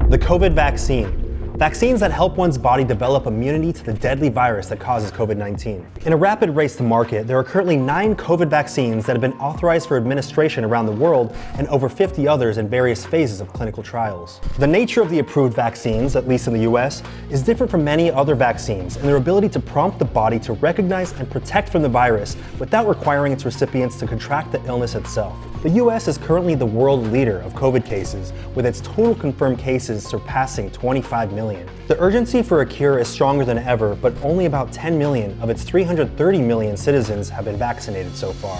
The COVID vaccine. Vaccines that help one's body develop immunity to the deadly virus that causes COVID-19. In a rapid race to market, there are currently 9 COVID vaccines that have been authorized for administration around the world and over 50 others in various phases of clinical trials. The nature of the approved vaccines, at least in the US, is different from many other vaccines in their ability to prompt the body to recognize and protect from the virus without requiring its recipients to contract the illness itself. The US is currently the world leader of COVID cases, with its total confirmed cases surpassing 25 million. The urgency for a cure is stronger than ever, but only about 10 million of its 330 million citizens have been vaccinated so far.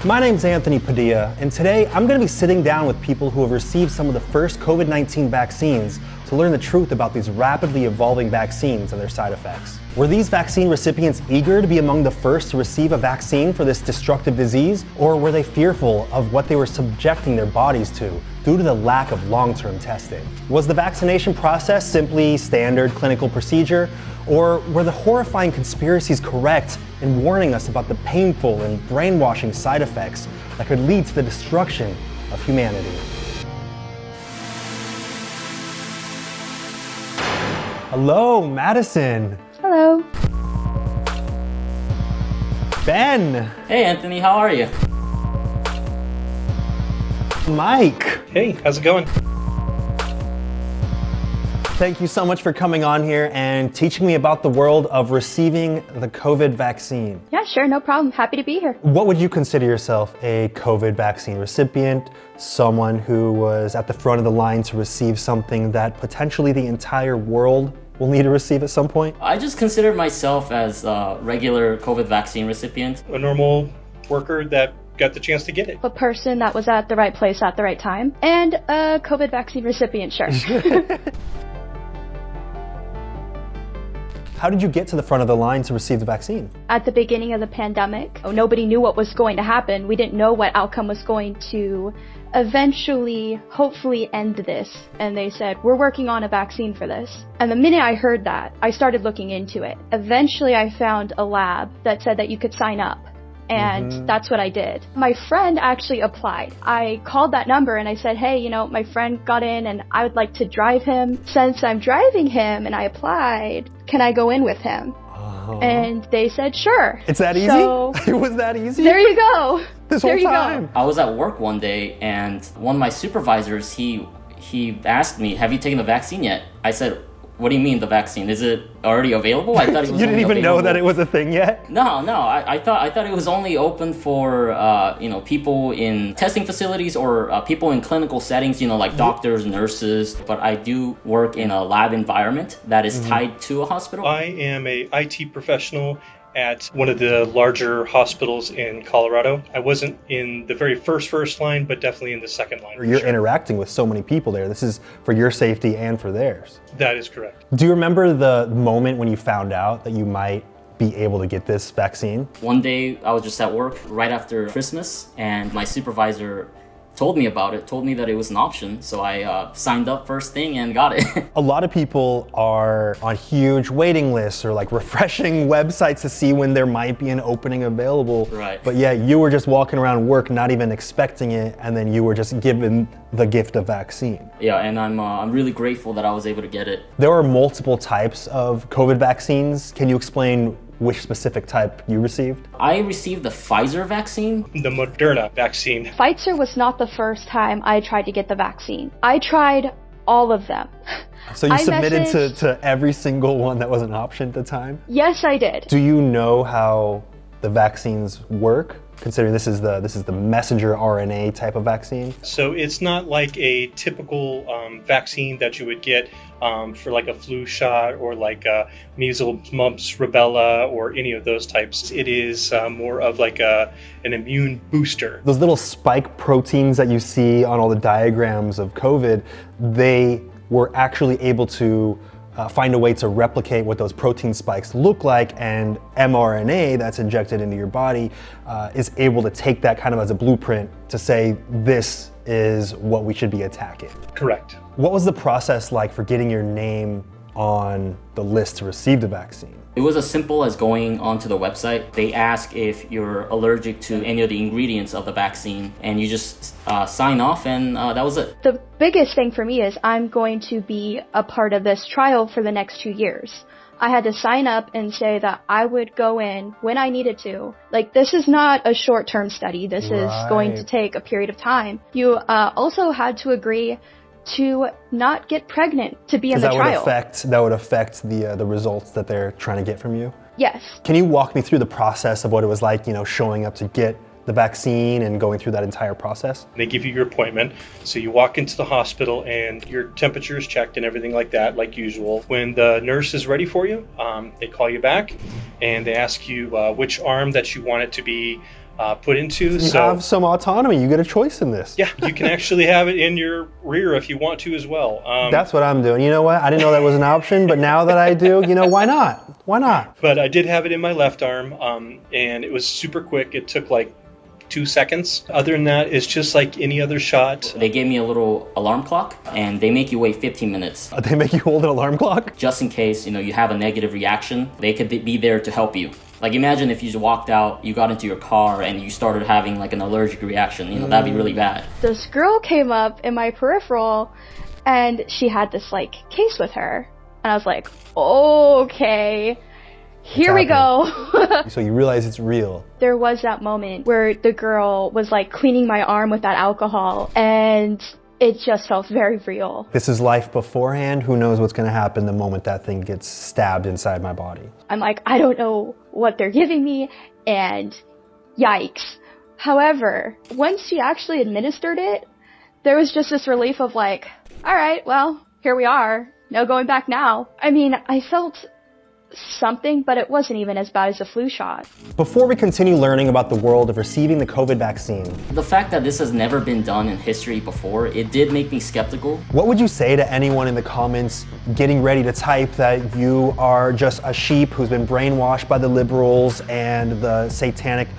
My name's Anthony Padilla, and today I'm going to be sitting down with people who have received some of the first COVID-19 vaccines to learn the truth about these rapidly evolving vaccines and their side effects. Were these vaccine recipients eager to be among the first to receive a vaccine for this destructive disease, or were they fearful of what they were subjecting their bodies to due to the lack of long-term testing? Was the vaccination process simply standard clinical procedure, or were the horrifying conspiracies correct in warning us about the painful and brainwashing side effects that could lead to the destruction of humanity? Hello, Madison. Hello. Ben. Hey Anthony, how are you? Mike. Hey, how's it going? Thank you so much for coming on here and teaching me about the world of receiving the COVID vaccine. Yeah, sure, no problem. Happy to be here. What would you consider yourself a COVID vaccine recipient? Someone who was at the front of the line to receive something that potentially the entire world will need to receive at some point? I just consider myself as a regular COVID vaccine recipient. A normal worker that got the chance to get it. A person that was at the right place at the right time, and a COVID vaccine recipient, sure. How did you get to the front of the line to receive the vaccine? At the beginning of the pandemic, nobody knew what was going to happen. We didn't know what outcome was going to eventually, hopefully end this. And they said, we're working on a vaccine for this. And the minute I heard that, I started looking into it. Eventually, I found a lab that said that you could sign up. And that's what I did. My friend actually applied. I called that number and I said, hey, my friend got in and I would like to drive him. Since I'm driving him and I applied, can I go in with him? And they said, sure. It's that easy? So, it was that easy? There you go. This whole time? I was at work one day and one of my supervisors, he asked me, have you taken the vaccine yet? I said, what do you mean the vaccine? Is it already available? I thought it was You didn't even know that it was a thing yet? No. I thought it was only open for people in testing facilities or people in clinical settings, like doctors, nurses. But I do work in a lab environment that is tied to a hospital. I am a IT professional at one of the larger hospitals in Colorado. I wasn't in the very first line, but definitely in the second line. You're interacting with so many people there. This is for your safety and for theirs. That is correct. Do you remember the moment when you found out that you might be able to get this vaccine? One day I was just at work right after Christmas and my supervisor told me about it, told me that it was an option. So I signed up first thing and got it. A lot of people are on huge waiting lists or like refreshing websites to see when there might be an opening available. Right. But yeah, you were just walking around work, not even expecting it, and then you were just given the gift of vaccine. Yeah, and I'm really grateful that I was able to get it. There are multiple types of COVID vaccines. Can you explain which specific type you received? I received the Pfizer vaccine. The Moderna vaccine. Pfizer was not the first time I tried to get the vaccine. I tried all of them. So you submitted to every single one that was an option at the time? Yes, I did. Do you know how the vaccines work? Considering this is the messenger RNA type of vaccine? So it's not like a typical vaccine that you would get for like a flu shot or like measles, mumps, rubella, or any of those types. It is more of like an immune booster. Those little spike proteins that you see on all the diagrams of COVID, they were actually able to find a way to replicate what those protein spikes look like, and mRNA that's injected into your body is able to take that kind of as a blueprint to say this is what we should be attacking. Correct. What was the process like for getting your name on the list to receive the vaccine? It was as simple as going onto the website. They ask if you're allergic to any of the ingredients of the vaccine, and you just sign off, and that was it. The biggest thing for me is I'm going to be a part of this trial for the next 2 years. I had to sign up and say that I would go in when I needed to. Like, this is not a short-term study. This is going to take a period of time. You also had to agree to not get pregnant to be in the trial. That would affect the results that they're trying to get from you? Yes. Can you walk me through the process of what it was like, showing up to get the vaccine and going through that entire process? They give you your appointment. So you walk into the hospital and your temperature is checked and everything like that, like usual. When the nurse is ready for you, they call you back and they ask you which arm that you want it to be put into. You have some autonomy. You get a choice in this. Yeah, you can actually have it in your rear if you want to as well. That's what I'm doing. You know what? I didn't know that was an option, but now that I do, why not? Why not? But I did have it in my left arm, and it was super quick. It took like 2 seconds. Other than that, it's just like any other shot. They gave me a little alarm clock, and they make you wait 15 minutes. They make you hold an alarm clock? Just in case, you have a negative reaction, they could be there to help you. Like, imagine if you just walked out, you got into your car, and you started having like an allergic reaction. That'd be really bad. This girl came up in my peripheral, and she had this like case with her. And I was like, okay, here we go. So you realize it's real. There was that moment where the girl was like cleaning my arm with that alcohol, and it just felt very real. This is life beforehand. Who knows what's going to happen the moment that thing gets stabbed inside my body? I'm like, I don't know what they're giving me, and yikes. However, once she actually administered it, there was just this relief of like, all right, well, here we are. No going back now. I mean, I felt something, but it wasn't even as bad as a flu shot. Before we continue learning about the world of receiving the COVID vaccine, the fact that this has never been done in history before, it did make me skeptical. What would you say to anyone in the comments getting ready to type that you are just a sheep who's been brainwashed by the liberals and the satanic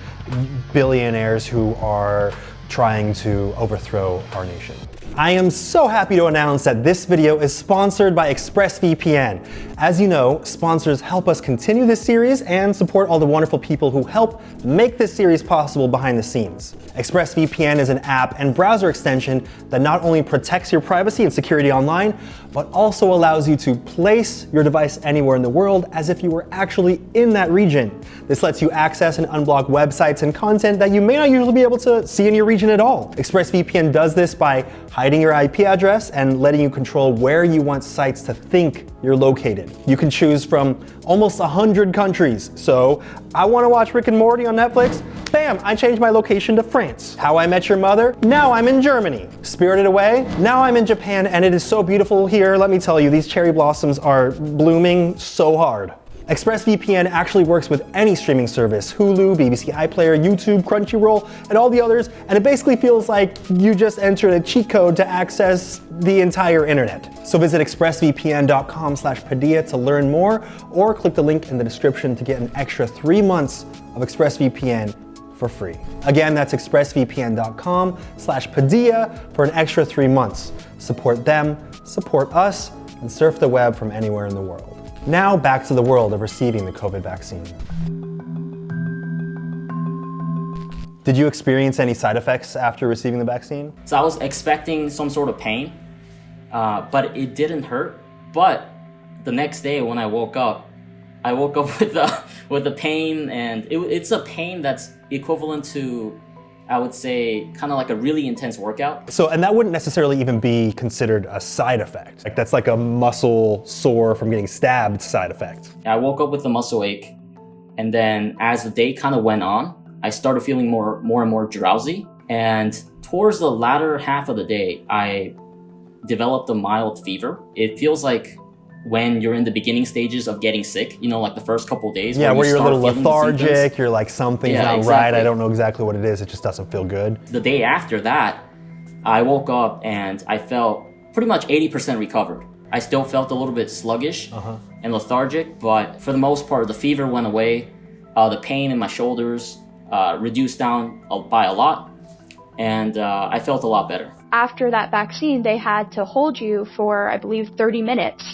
billionaires who are trying to overthrow our nation? I am so happy to announce that this video is sponsored by ExpressVPN. As you know, sponsors help us continue this series and support all the wonderful people who help make this series possible behind the scenes. ExpressVPN is an app and browser extension that not only protects your privacy and security online, but also allows you to place your device anywhere in the world as if you were actually in that region. This lets you access and unblock websites and content that you may not usually be able to see in your region at all. ExpressVPN does this by hiding your IP address and letting you control where you want sites to think you're located. You can choose from almost 100 countries. So, I want to watch Rick and Morty on Netflix? Bam, I changed my location to France. How I Met Your Mother? Now I'm in Germany. Spirited Away? Now I'm in Japan, and it is so beautiful here. Let me tell you, these cherry blossoms are blooming so hard. ExpressVPN actually works with any streaming service, Hulu, BBC iPlayer, YouTube, Crunchyroll, and all the others, and it basically feels like you just entered a cheat code to access the entire internet. So visit expressvpn.com/Padilla to learn more, or click the link in the description to get an extra 3 months of ExpressVPN for free. Again, that's expressvpn.com/Padilla for an extra 3 months. Support them, support us, and surf the web from anywhere in the world. Now back to the world of receiving the COVID vaccine. Did you experience any side effects after receiving the vaccine? So I was expecting some sort of pain, but it didn't hurt. But the next day when I woke up with the pain, and it's a pain that's equivalent to, I would say, kind of like a really intense workout. So, and that wouldn't necessarily even be considered a side effect. Like, that's like a muscle sore from getting stabbed side effect. I woke up with a muscle ache, and then as the day kind of went on, I started feeling more and more drowsy. And towards the latter half of the day, I developed a mild fever. It feels like when you're in the beginning stages of getting sick, like the first couple of days. Yeah, where you're a little lethargic, you're like, something's not exactly right, I don't know exactly what it is, it just doesn't feel good. The day after that, I woke up and I felt pretty much 80% recovered. I still felt a little bit sluggish and lethargic, but for the most part, the fever went away. The pain in my shoulders reduced down by a lot, and I felt a lot better. After that vaccine, they had to hold you for, I believe, 30 minutes.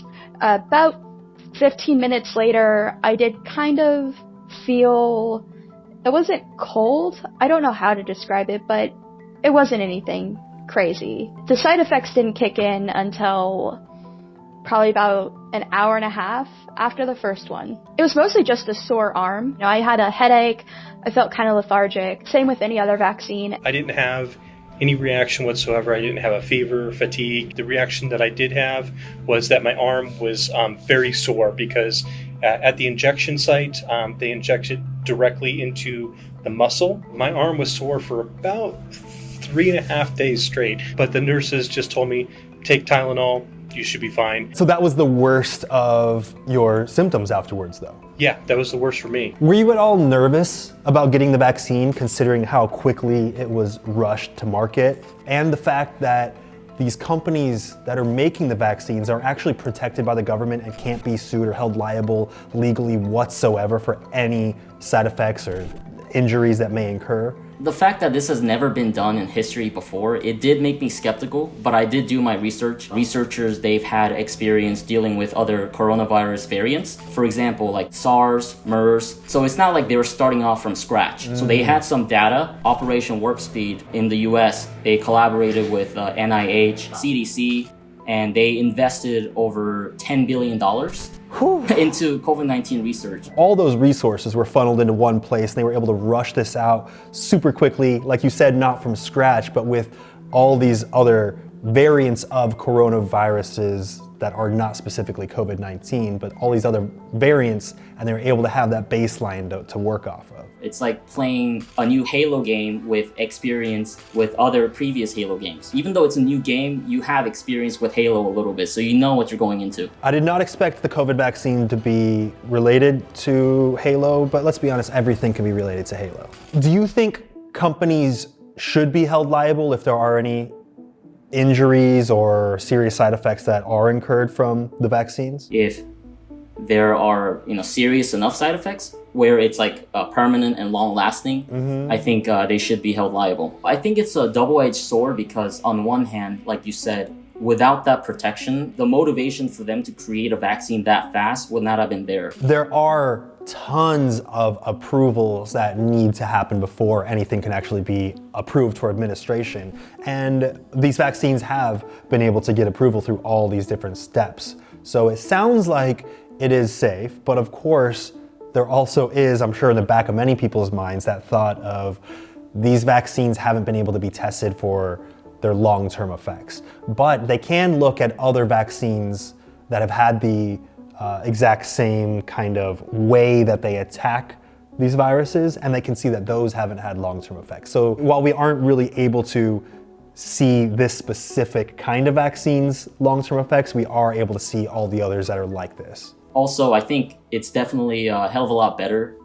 About 15 minutes later, I did kind of feel, it wasn't cold. I don't know how to describe it, but it wasn't anything crazy. The side effects didn't kick in until probably about an hour and a half after the first one. It was mostly just a sore arm. You know, I had a headache. I felt kind of lethargic. Same with any other vaccine. I didn't have any reaction whatsoever. I didn't have a fever, fatigue. The reaction that I did have was that my arm was very sore because at the injection site, they injected directly into the muscle. My arm was sore for about 3.5 days straight, but the nurses just told me, take Tylenol, you should be fine. So that was the worst of your symptoms afterwards, though? Yeah, that was the worst for me. Were you at all nervous about getting the vaccine, considering how quickly it was rushed to market, and the fact that these companies that are making the vaccines are actually protected by the government and can't be sued or held liable legally whatsoever for any side effects or injuries that may incur? The fact that this has never been done in history before, it did make me skeptical, but I did do my research. Researchers, they've had experience dealing with other coronavirus variants. For example, like SARS, MERS. So it's not like they were starting off from scratch. So they had some data. Operation Warp Speed in the US, they collaborated with NIH, CDC, and they invested over $10 billion into COVID-19 research. All those resources were funneled into one place, and they were able to rush this out super quickly, like you said, not from scratch, but with all these other variants of coronaviruses that are not specifically COVID-19, but all these other variants, and they were able to have that baseline to work off of. It's like playing a new Halo game with experience with other previous Halo games. Even though it's a new game, you have experience with Halo a little bit, so you know what you're going into. I did not expect the COVID vaccine to be related to Halo, but let's be honest, everything can be related to Halo. Do you think companies should be held liable if there are any injuries or serious side effects that are incurred from the vaccines? If there are, serious enough side effects where it's like permanent and long lasting, I think they should be held liable. I think it's a double-edged sword because on one hand, like you said, without that protection, the motivation for them to create a vaccine that fast would not have been there. There are tons of approvals that need to happen before anything can actually be approved for administration. And these vaccines have been able to get approval through all these different steps. So it sounds like it is safe, but of course, there also is, I'm sure in the back of many people's minds, that thought of these vaccines haven't been able to be tested for their long-term effects. But they can look at other vaccines that have had the exact same kind of way that they attack these viruses, and they can see that those haven't had long-term effects. So while we aren't really able to see this specific kind of vaccine's long-term effects, we are able to see all the others that are like this. Also, I think it's definitely a hell of a lot better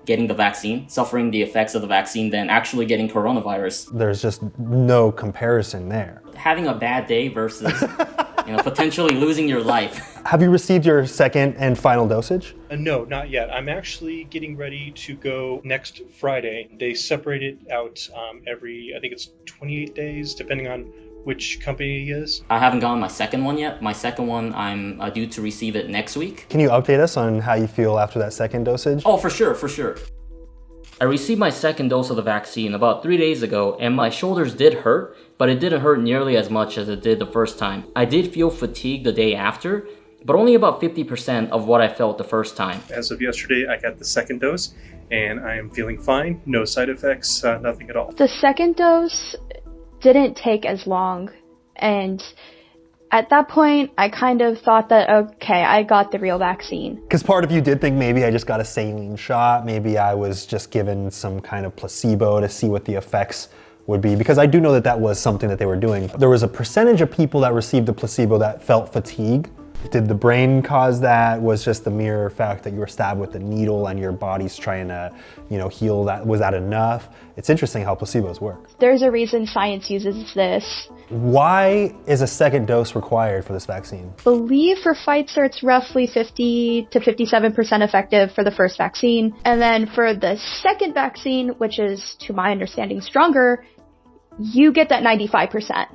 getting the vaccine, suffering the effects of the vaccine, than actually getting coronavirus. There's just no comparison there. Having a bad day versus potentially losing your life. Have you received your second and final dosage? No, not yet. I'm actually getting ready to go next Friday. They separate it out every, I think it's 28 days, depending on which company it is. I haven't gotten my second one yet. My second one, I'm due to receive it next week. Can you update us on how you feel after that second dosage? Oh, for sure. I received my second dose of the vaccine about 3 days ago, and my shoulders did hurt, but it didn't hurt nearly as much as it did the first time. I did feel fatigued the day after, but only about 50% of what I felt the first time. As of yesterday, I got the second dose, and I am feeling fine. No side effects, nothing at all. The second dose didn't take as long, and at that point, I kind of thought that, okay, I got the real vaccine. Because part of you did think maybe I just got a saline shot, maybe I was just given some kind of placebo to see what the effects would be, because I do know that that was something that they were doing. There was a percentage of people that received the placebo that felt fatigue. Did the brain cause that? Was just the mere fact that you were stabbed with the needle and your body's trying to, heal that? Was that enough? It's interesting how placebos work. There's a reason science uses this. Why is a second dose required for this vaccine? I believe for Pfizer it's roughly 50 to 57% effective for the first vaccine. And then for the second vaccine, which is, to my understanding, stronger, you get that 95%.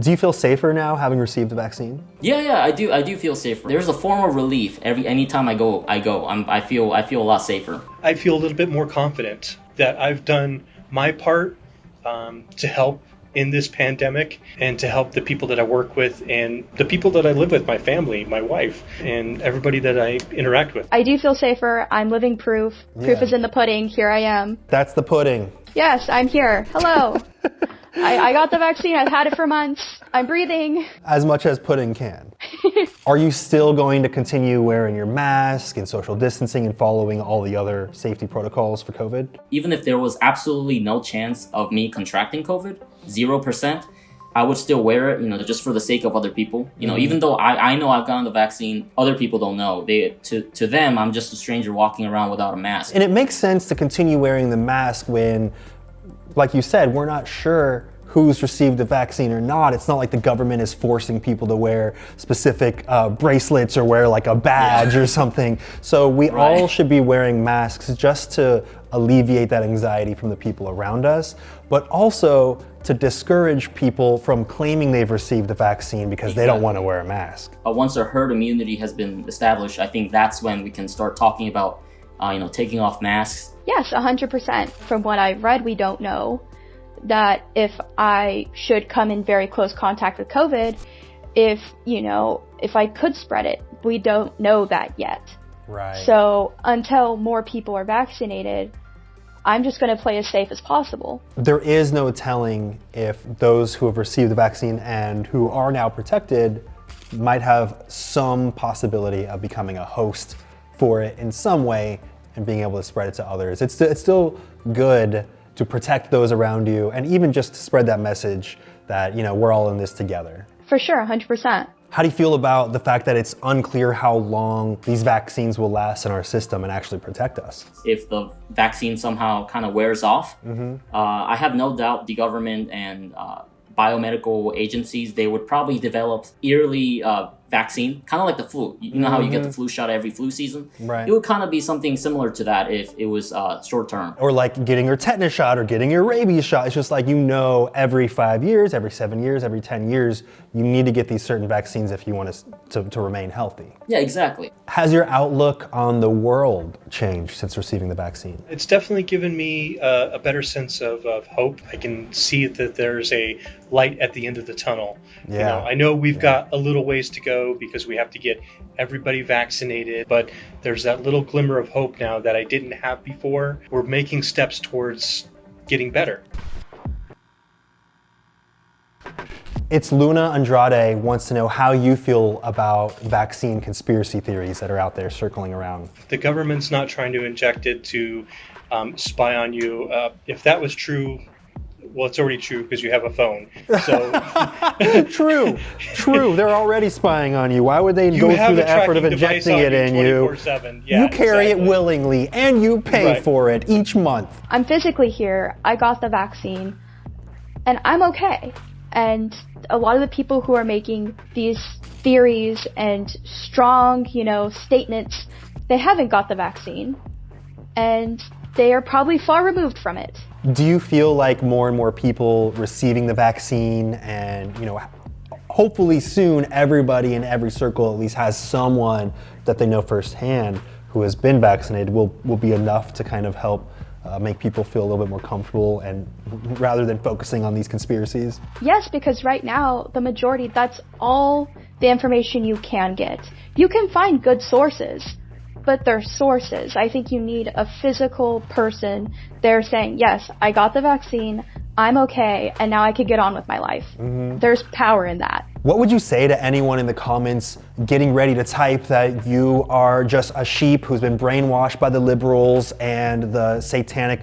Do you feel safer now having received the vaccine? Yeah, I do feel safer. There's a form of relief anytime I go. I feel a lot safer. I feel a little bit more confident that I've done my part to help in this pandemic and to help the people that I work with and the people that I live with, my family, my wife, and everybody that I interact with. I do feel safer. I'm living proof. Proof is in the pudding. Here I am. That's the pudding. Yes, I'm here. Hello. I got the vaccine. I've had it for months. I'm breathing. As much as pudding can. Are you still going to continue wearing your mask and social distancing and following all the other safety protocols for COVID? Even if there was absolutely no chance of me contracting COVID, 0%, I would still wear it, just for the sake of other people. Even though I know I've gotten the vaccine, other people don't know. To them, I'm just a stranger walking around without a mask. And it makes sense to continue wearing the mask when, like you said, we're not sure who's received the vaccine or not. It's not like the government is forcing people to wear specific bracelets or wear like a badge or something. So we all should be wearing masks just to alleviate that anxiety from the people around us, but also to discourage people from claiming they've received the vaccine because they don't want to wear a mask. Once a herd immunity has been established, I think that's when we can start talking about, taking off masks. Yes, 100%. From what I've read, we don't know that if I should come in very close contact with COVID, if I could spread it. We don't know that yet. Right. So until more people are vaccinated, I'm just going to play as safe as possible. There is no telling if those who have received the vaccine and who are now protected might have some possibility of becoming a host for it in some way and being able to spread it to others. It's still good to protect those around you and even just to spread that message that, we're all in this together. For sure, 100%. How do you feel about the fact that it's unclear how long these vaccines will last in our system and actually protect us? If the vaccine somehow kind of wears off, I have no doubt the government and biomedical agencies, they would probably develop yearly vaccine, kind of like the flu. You know how you get the flu shot every flu season? Right. It would kind of be something similar to that if it was short term. Or like getting your tetanus shot or getting your rabies shot. It's just like, every 5 years, every 7 years, every 10 years, you need to get these certain vaccines if you want to remain healthy. Yeah, exactly. Has your outlook on the world changed since receiving the vaccine? It's definitely given me a better sense of hope. I can see that there's a light at the end of the tunnel. Yeah. I know we've got a little ways to go because we have to get everybody vaccinated, but there's that little glimmer of hope now that I didn't have before. We're making steps towards getting better. It's Luna Andrade wants to know how you feel about vaccine conspiracy theories that are out there circling around. The government's not trying to inject it to spy on you. If that was true, well, it's already true because you have a phone. So True. They're already spying on you. Why would they go through the effort of injecting it in you? 24/7. Yeah, you carry it willingly and you pay for it each month. I'm physically here. I got the vaccine and I'm okay. And a lot of the people who are making these theories and strong, statements, they haven't got the vaccine and they are probably far removed from it. Do you feel like more and more people receiving the vaccine and, hopefully soon everybody in every circle at least has someone that they know firsthand who has been vaccinated will be enough to kind of help make people feel a little bit more comfortable and rather than focusing on these conspiracies? Yes, because right now, the majority, that's all the information you can get. You can find good sources, but they're sources. I think you need a physical person there saying, yes, I got the vaccine, I'm okay, and now I can get on with my life. There's power in that. What would you say to anyone in the comments getting ready to type that you are just a sheep who's been brainwashed by the liberals and the satanic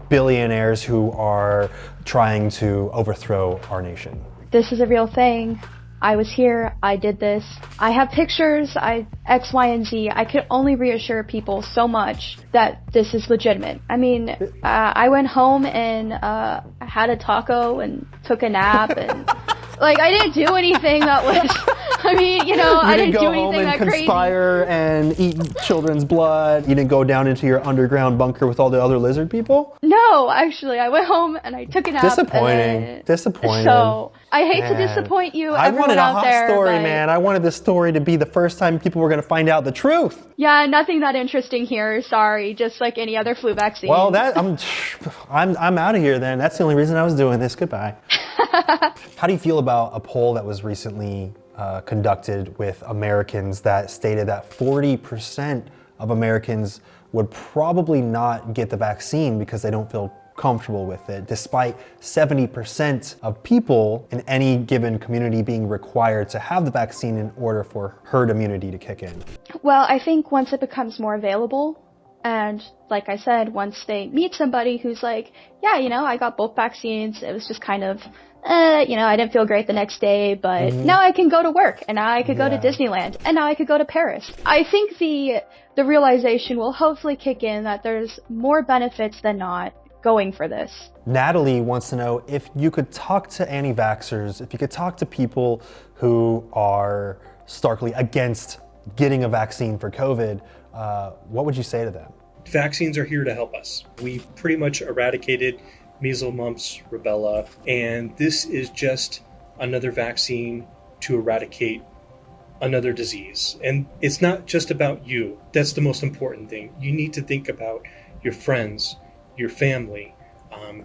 billionaires who are trying to overthrow our nation? This is a real thing. I was here, I did this. I have pictures, X, Y, and Z. I could only reassure people so much that this is legitimate. I mean, I went home and had a taco and took a nap and I didn't do anything that was, I didn't do anything that crazy. You didn't go home and conspire and eat children's blood? You didn't go down into your underground bunker with all the other lizard people? No, actually, I went home and I took a nap. Disappointing. So I hate to Man, disappoint you, I everyone wanted a out hot there, story, but man. I wanted this story to be the first time people were going to find out the truth. yeah, nothing that interesting here. Sorry, just like any other flu vaccine. Well, I'm out of here then. That's the only reason I was doing this. Goodbye. How do you feel about a poll that was recently conducted with Americans that stated that 40% of Americans would probably not get the vaccine because they don't feel comfortable with it, despite 70% of people in any given community being required to have the vaccine in order for herd immunity to kick in? Well, I think once it becomes more available, and like I said, once they meet somebody who's like, yeah, I got both vaccines, it was just kind of, I didn't feel great the next day, but now I can go to work, and now I could go to Disneyland, and now I could go to Paris. I think the realization will hopefully kick in that there's more benefits than not going for this. Natalie wants to know if you could talk to anti-vaxxers, if you could talk to people who are starkly against getting a vaccine for COVID, what would you say to them? Vaccines are here to help us. We pretty much eradicated measles, mumps, rubella, and this is just another vaccine to eradicate another disease. And it's not just about you. That's the most important thing. You need to think about your friends, your family,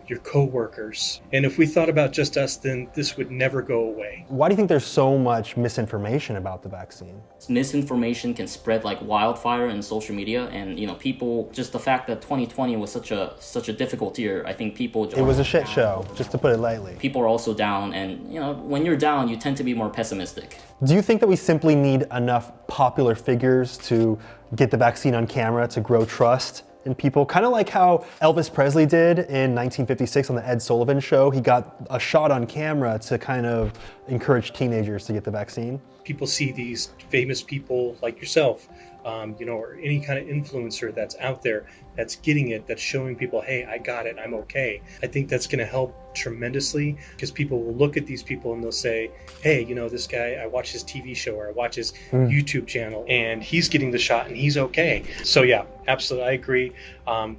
your co-workers. And if we thought about just us, then this would never go away. Why do you think there's so much misinformation about the vaccine? Misinformation can spread like wildfire in social media, and people, just the fact that 2020 was such a difficult year, I think people It was a shit show, just to put it lightly. People are also down, and when you're down, you tend to be more pessimistic. Do you think that we simply need enough popular figures to get the vaccine on camera to grow trust in people? Kind of like how Elvis Presley did in 1956 on the Ed Sullivan Show. He got a shot on camera to kind of encourage teenagers to get the vaccine. People see these famous people like yourself, or any kind of influencer that's out there that's getting it, that's showing people, hey, I got it, I'm okay. I think that's going to help tremendously, because people will look at these people and they'll say, hey, this guy, I watch his TV show or I watch his YouTube channel and he's getting the shot and he's okay. So yeah, absolutely, I agree.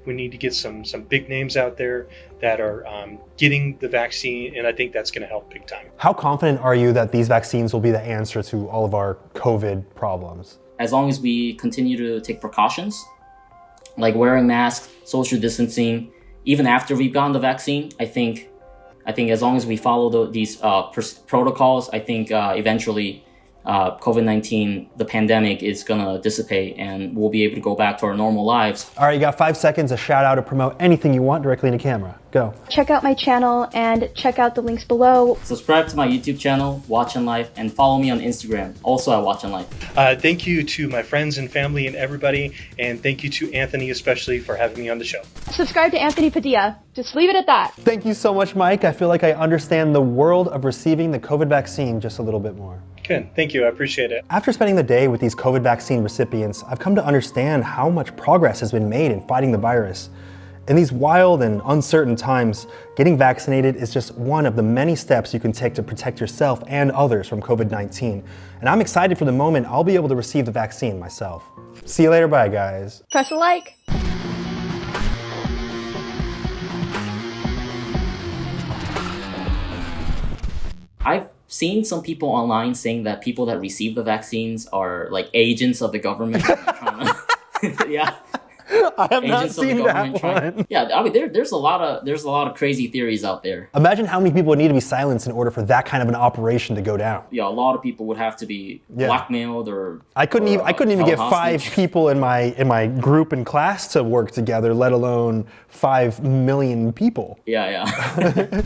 We need to get some big names out there that are getting the vaccine, and I think that's going to help big time. How confident are you that these vaccines will be the answer to all of our COVID problems? As long as we continue to take precautions, like wearing masks, social distancing, even after we've gotten the vaccine, I think as long as we follow these protocols, I think eventually COVID-19, the pandemic, is gonna dissipate and we'll be able to go back to our normal lives. All right, you got 5 seconds to shout out or promote anything you want directly into camera. Go. Check out my channel and check out the links below. Subscribe to my YouTube channel, Watch in Life, and follow me on Instagram, also at Watch in Life. Thank you to my friends and family and everybody, and thank you to Anthony especially for having me on the show. Subscribe to Anthony Padilla. Just leave it at that. Thank you so much, Mike. I feel like I understand the world of receiving the COVID vaccine just a little bit more. Good, thank you, I appreciate it. After spending the day with these COVID vaccine recipients, I've come to understand how much progress has been made in fighting the virus. In these wild and uncertain times, getting vaccinated is just one of the many steps you can take to protect yourself and others from COVID-19. And I'm excited for the moment I'll be able to receive the vaccine myself. See you later, bye guys. Press a like. I've seen some people online saying that people that receive the vaccines are like agents of the government. Yeah. I have not seen that one. Yeah, I mean, there's a lot of crazy theories out there. Imagine how many people would need to be silenced in order for that kind of an operation to go down. Yeah, a lot of people would have to be blackmailed or. I couldn't even get 5 people in my group and class to work together, let alone 5 million people. Yeah.